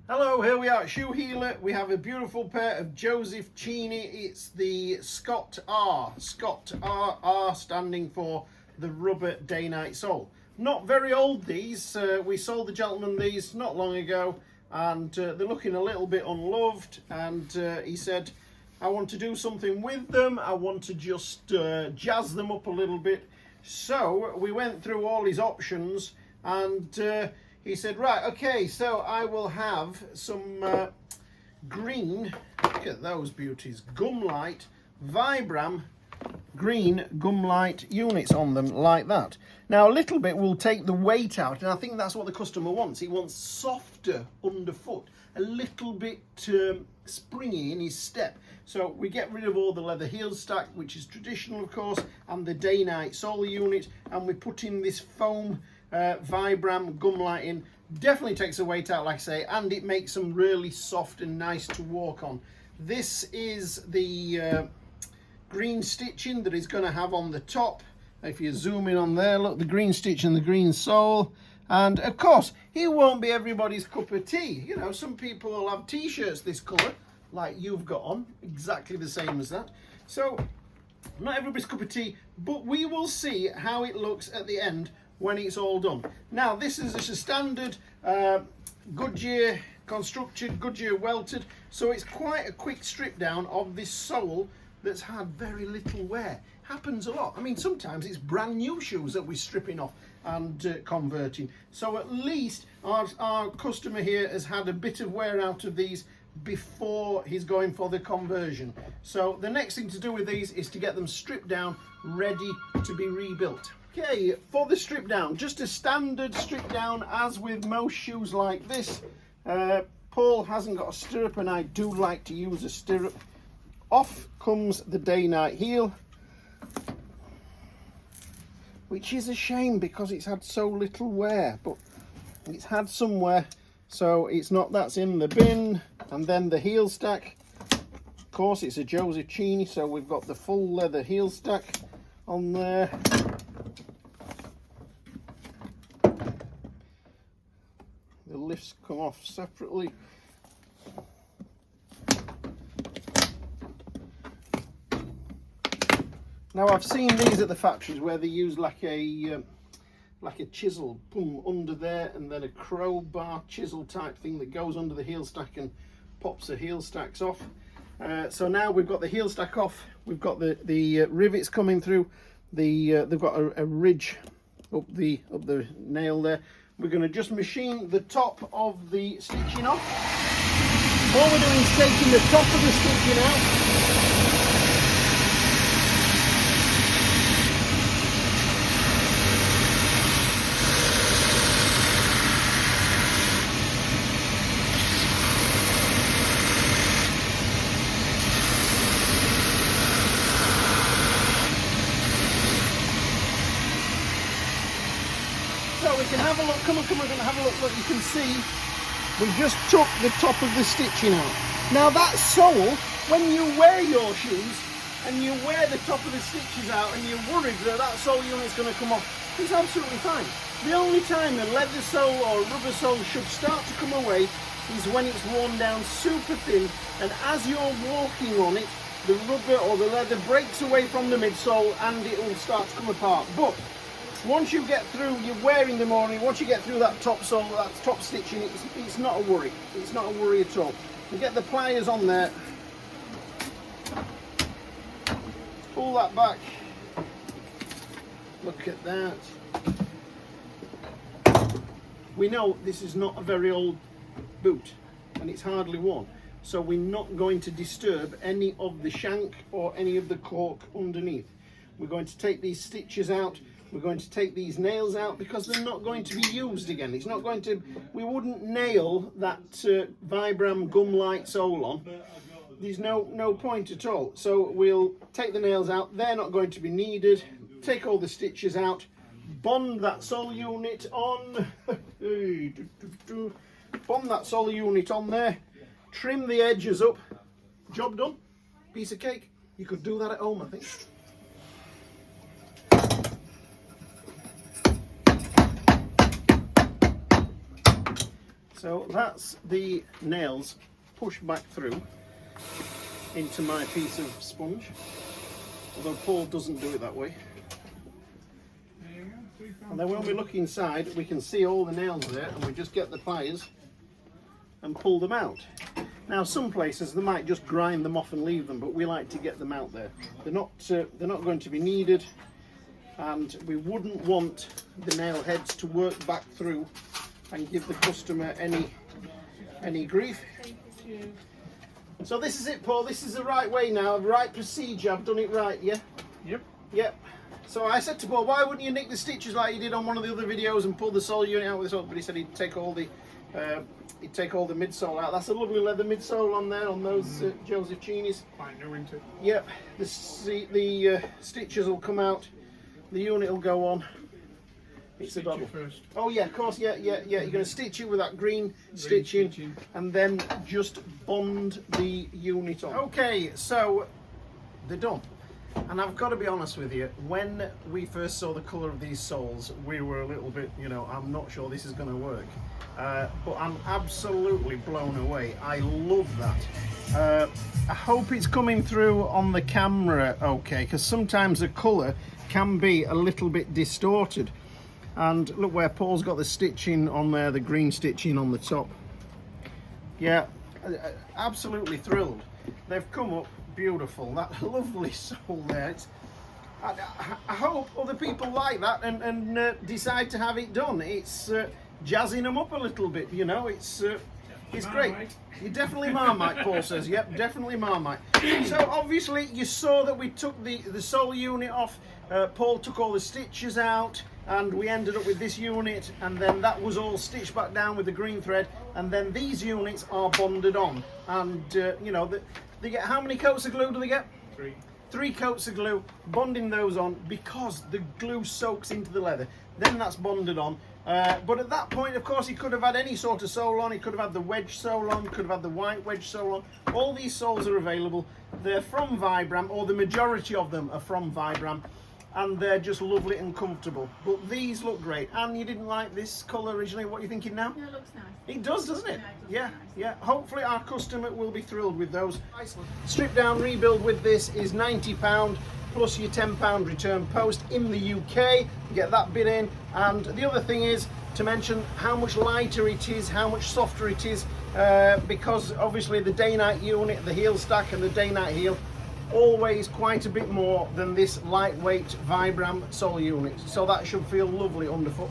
Hello, here we are at Shoe Healer. We have a beautiful pair of Joseph Cheaney. It's the Scot R. Scot R standing for the rubber Dainite sole. Not very old these. We sold the gentleman these not long ago, and they're looking a little bit unloved. And he said, I want to do something with them. I want to just jazz them up a little bit. So we went through all his options, and he said, right, okay, so I will have some green, look at those beauties, Gumlite, Vibram green Gumlite units on them like that. Now a little bit will take the weight out, and I think that's what the customer wants. He wants softer underfoot, a little bit springy in his step. So we get rid of all the leather heel stack, which is traditional of course, and the Dainite sole unit, and we put in this foam Vibram Gumlite in. Definitely takes the weight out, like I say, and it makes them really soft and nice to walk on. This is the green stitching that he's going to have on the top. If you zoom in on there, look, the green stitch and the green sole. And of course, he won't be everybody's cup of tea. You know, some people will have t-shirts this colour, like you've got on, exactly the same as that. So, not everybody's cup of tea, but we will see how it looks at the end when it's all done. Now this is just a standard Goodyear constructed, Goodyear welted, so it's quite a quick strip down of this sole that's had very little wear. Happens a lot. I mean, sometimes it's brand new shoes that we're stripping off and converting. So at least our customer here has had a bit of wear out of these before he's going for the conversion. So the next thing to do with these is to get them stripped down, ready to be rebuilt. Okay, for the strip down, just a standard strip down as with most shoes like this. Paul hasn't got a stirrup, and I do like to use a stirrup. Off comes the Dainite heel, which is a shame because it's had so little wear, but it's had some wear, so it's not, that's in the bin. And then the heel stack, of course it's a Joseph Cheaney, so we've got the full leather heel stack on there. The lifts come off separately. Now I've seen these at the factories where they use like a chisel, boom, under there, and then a crowbar chisel type thing that goes under the heel stack and pops the heel stacks off. So now we've got the heel stack off, we've got the rivets coming through. They've got a ridge up the nail there. We're going to just machine the top of the stitching off. All we're doing is taking the top of the stitching out. So we can have a look, come on, we're going to have a look. Look, you can see we just took the top of the stitching out. Now that sole, when you wear your shoes and you wear the top of the stitches out and you're worried that that sole unit's going to come off, it's absolutely fine. The only time a leather sole or a rubber sole should start to come away is when it's worn down super thin, and as you're walking on it, the rubber or the leather breaks away from the midsole and it will start to come apart. But once you get through, you're wearing them on, once you get through that top sole, that top stitching, it's not a worry. It's not a worry at all. You get the pliers on there, pull that back, look at that. We know this is not a very old boot and it's hardly worn, so we're not going to disturb any of the shank or any of the cork underneath. We're going to take these stitches out. We're going to take these nails out because they're not going to be used again. It's not going to, we wouldn't nail that Vibram Gumlite sole on. There's no point at all. So we'll take the nails out. They're not going to be needed. Take all the stitches out. Bond that sole unit on. Bond that sole unit on there. Trim the edges up. Job done. Piece of cake. You could do that at home, I think. So that's the nails pushed back through into my piece of sponge, although Paul doesn't do it that way. And then when we look inside, we can see all the nails there, and we just get the pliers and pull them out. Now, some places they might just grind them off and leave them, but we like to get them out there. They're not going to be needed, and we wouldn't want the nail heads to work back through and give the customer any grief. So this is it, Paul. This is the right way now, the right procedure. I've done it right, yeah? Yep. Yep. So I said to Paul, why wouldn't you nick the stitches like you did on one of the other videos and pull the sole unit out with this? But he said he'd take all the midsole out. That's a lovely leather midsole on there on those Joseph Cheaneys. Quite new into it. Yep. The stitches will come out. The unit will go on. It's a double. First. Oh yeah, of course. Yeah. You're going to stitch it with that green stitching, and then just bond the unit on. Okay, so they're done. And I've got to be honest with you, when we first saw the colour of these soles, we were a little bit, I'm not sure this is going to work. But I'm absolutely blown away. I love that. I hope it's coming through on the camera okay, because sometimes the colour can be a little bit distorted. And look where Paul's got the stitching on there, the green stitching on the top. Yeah, absolutely thrilled. They've come up beautiful. That lovely sole there. I hope other people like that and decide to have it done. It's jazzing them up a little bit, it's great. You're definitely Marmite, Paul says. Yep, definitely Marmite. So obviously you saw that we took the sole unit off. Paul took all the stitches out, and we ended up with this unit, and then that was all stitched back down with the green thread, and then these units are bonded on. And they get, how many coats of glue do they get? 3. 3 coats of glue, bonding those on because the glue soaks into the leather. Then that's bonded on. But at that point, of course, he could have had any sort of sole on. He could have had the wedge sole on, could have had the white wedge sole on. All these soles are available. They're from Vibram, or the majority of them are from Vibram, and they're just lovely and comfortable. But these look great. And you didn't like this colour originally. What are you thinking now? No, it looks nice. It does, doesn't it? Yeah, it does Yeah, look nice. yeah. Hopefully our customer will be thrilled with those. Strip down rebuild with this is £90 plus your £10 return post in the UK. Get that bit in. And the other thing is to mention how much lighter it is, how much softer it is, because obviously the Dainite unit, the heel stack and the Dainite heel, always quite a bit more than this lightweight Vibram sole unit. So that should feel lovely underfoot.